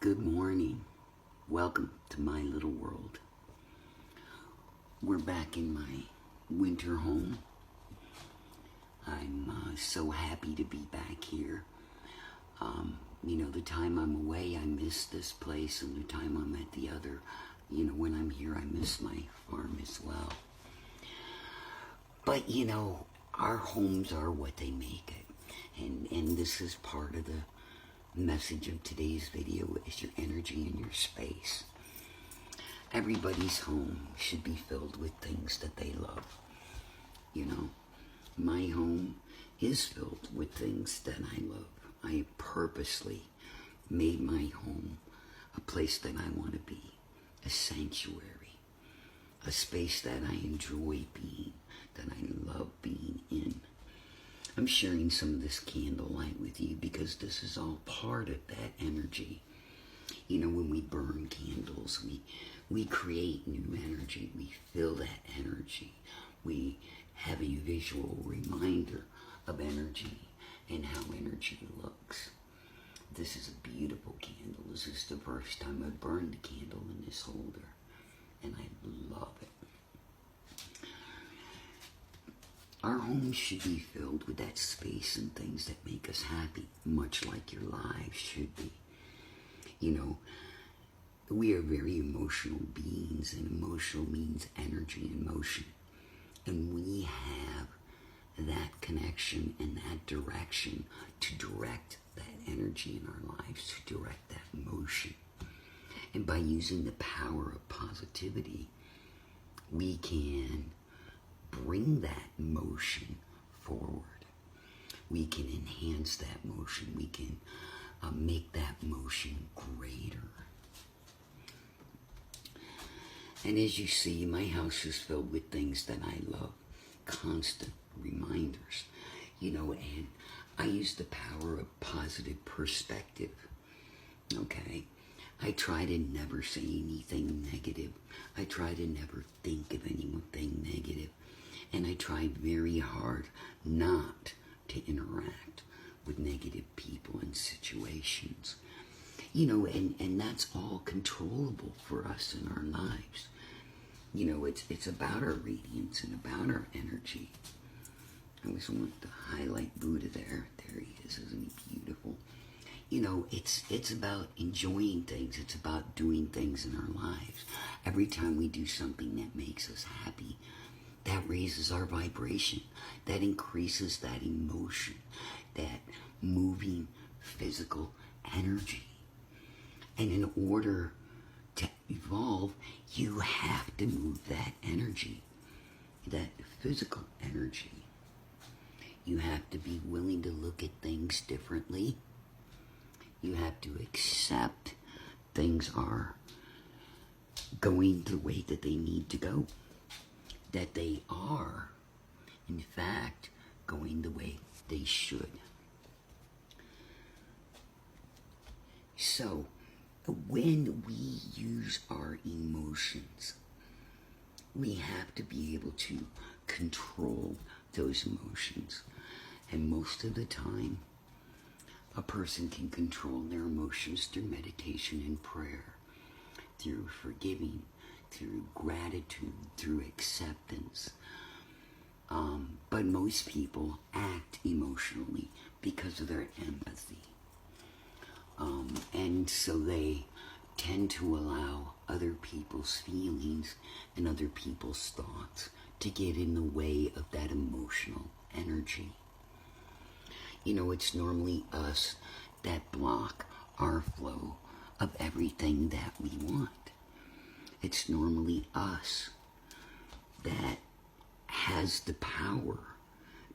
Good morning. Welcome to my little world. We're back in my winter home. I'm so happy to be back here. The time I'm away, I miss this place, and the time I'm at the other, when I'm here, I miss my farm as well. But, our homes are what they make it. And this is part of the message of today's video is your energy and your space. Everybody's home should be filled with things that they love. My home is filled with things that I love. I purposely made my home a place that I want to be, a sanctuary, a space that I enjoy being, that I love being in. I'm sharing some of this candlelight with you because this is all part of that energy. When we burn candles, we create new energy. We feel that energy. We have a visual reminder of energy and how energy looks. This is a beautiful candle. This is the first time I burned a candle in this holder, and I love it. Our homes should be filled with that space and things that make us happy, much like your lives should be. We are very emotional beings, and emotional means energy and motion. And we have that connection and that direction to direct that energy in our lives, to direct that motion. And by using the power of positivity, we can bring that motion forward. We can enhance that motion. We can make that motion greater. And as you see, my house is filled with things that I love. Constant reminders. And I use the power of positive perspective. Okay? I try to never say anything negative. I try to never think of anything negative. And I try very hard not to interact with negative people and situations. And that's all controllable for us in our lives. It's about our radiance and about our energy. I always want to highlight Buddha there. There he is. Isn't he beautiful? It's about enjoying things. It's about doing things in our lives. Every time we do something that makes us happy, that raises our vibration. That increases that emotion, that moving physical energy. And in order to evolve, you have to move that energy, that physical energy. You have to be willing to look at things differently. You have to accept things are going the way that they need to go. That they are, in fact, going the way they should. So, when we use our emotions, we have to be able to control those emotions. And most of the time, a person can control their emotions through meditation and prayer, through forgiving, through gratitude, through acceptance. But most people act emotionally because of their empathy. And so they tend to allow other people's feelings and other people's thoughts to get in the way of that emotional energy. It's normally us that block our flow of everything that we want. It's normally us that has the power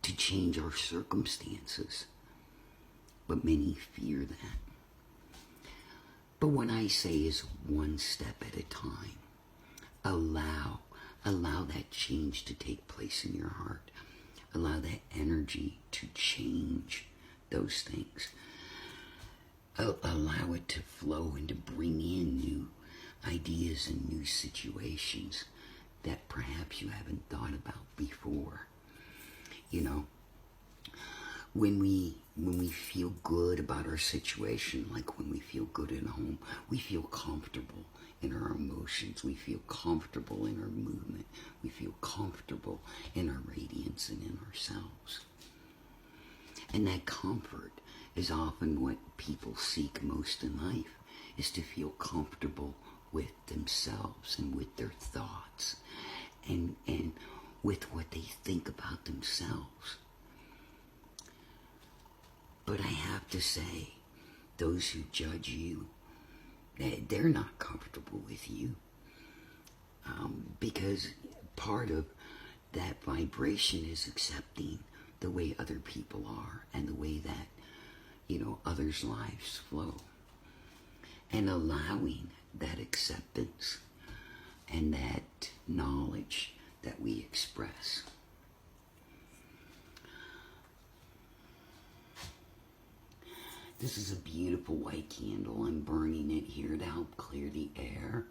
to change our circumstances. But many fear that. But what I say is one step at a time. Allow that change to take place in your heart. Allow that energy to change those things. Allow it to flow and to bring in new ideas and new situations that perhaps you haven't thought about before. When we when we feel good about our situation, like when we feel good at home, we feel comfortable in our emotions. We feel comfortable in our movement. We feel comfortable in our radiance and in ourselves. And that comfort is often what people seek most in life, is to feel comfortable with themselves and with their thoughts and with what they think about themselves. But I have to say, those who judge you, they're not comfortable with you. Because part of that vibration is accepting the way other people are and the way that, others' lives flow. And allowing that acceptance and that knowledge that we express. This is a beautiful white candle. I'm burning it here to help clear the air.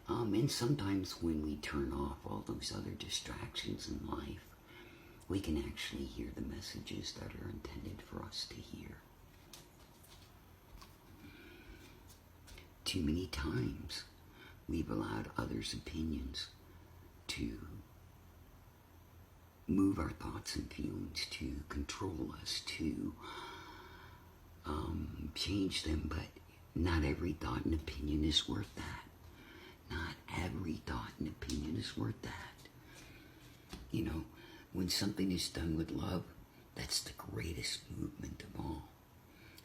And sometimes when we turn off all those other distractions in life, we can actually hear the messages that are intended for us to hear. Too many times we've allowed others' opinions to move our thoughts and feelings, to control us, to change them, but not every thought and opinion is worth that. Not every thought and opinion is worth that. When something is done with love, that's the greatest movement of all.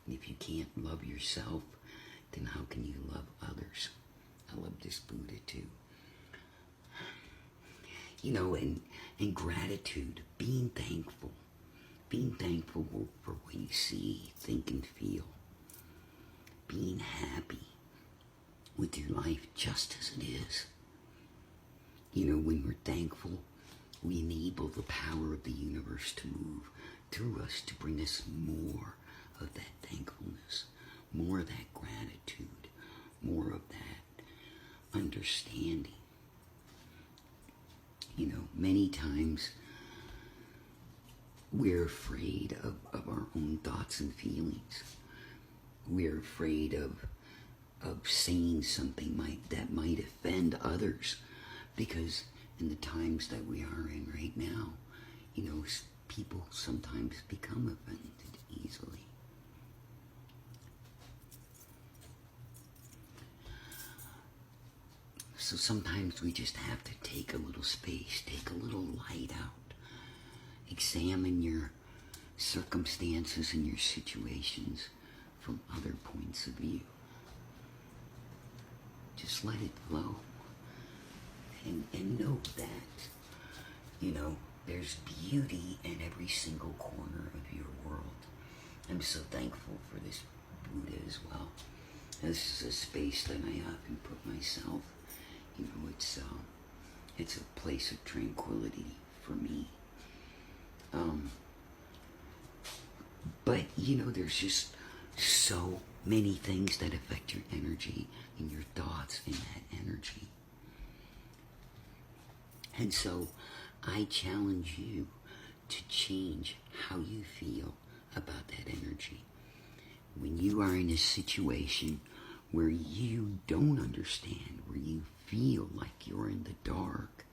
And if you can't love yourself, then how can you love others? I love this Buddha too. And gratitude, being thankful for what you see, think, and feel. Being happy with your life just as it is. When we're thankful, we enable the power of the universe to move through us to bring us more of that thankfulness, more of that gratitude, more of that understanding. Many times we're afraid of our own thoughts and feelings. We're afraid of saying something that might offend others, because in the times that we are in right now, people sometimes become offended easily. So sometimes we just have to take a little space, take a little light out, examine your circumstances and your situations from other points of view. Just let it flow. And know that, there's beauty in every single corner of your world. I'm so thankful for this Buddha as well. This is a space that I often put myself. It's a place of tranquility for me. But there's just so many things that affect your energy and your thoughts and that energy. And so I challenge you to change how you feel about that energy. When you are in a situation where you don't understand, where you feel like you're in the dark,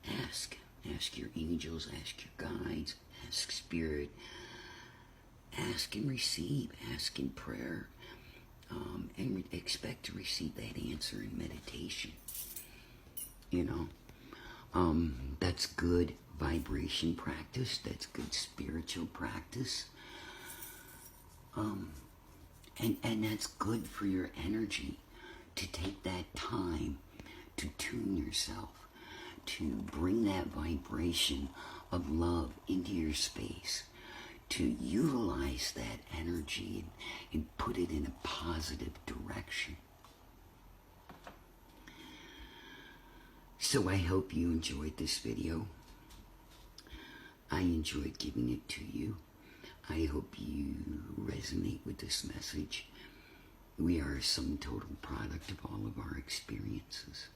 ask your angels, ask your guides, ask spirit, ask and receive, ask in prayer, and expect to receive that answer in meditation. That's good vibration practice, that's good spiritual practice, and that's good for your energy, to take that time to tune yourself, to bring that vibration of love into your space, to utilize that energy and put it in a positive direction. So I hope you enjoyed this video. I enjoyed giving it to you. I hope you resonate with this message. We are a sum total product of all of our experiences.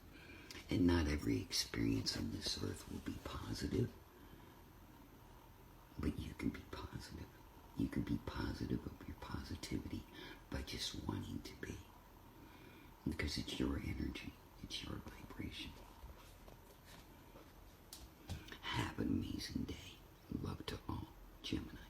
And not every experience on this earth will be positive. But you can be positive. You can be positive of your positivity by just wanting to be. Because it's your energy. It's your vibration. Have an amazing day. Love to all, Gemini.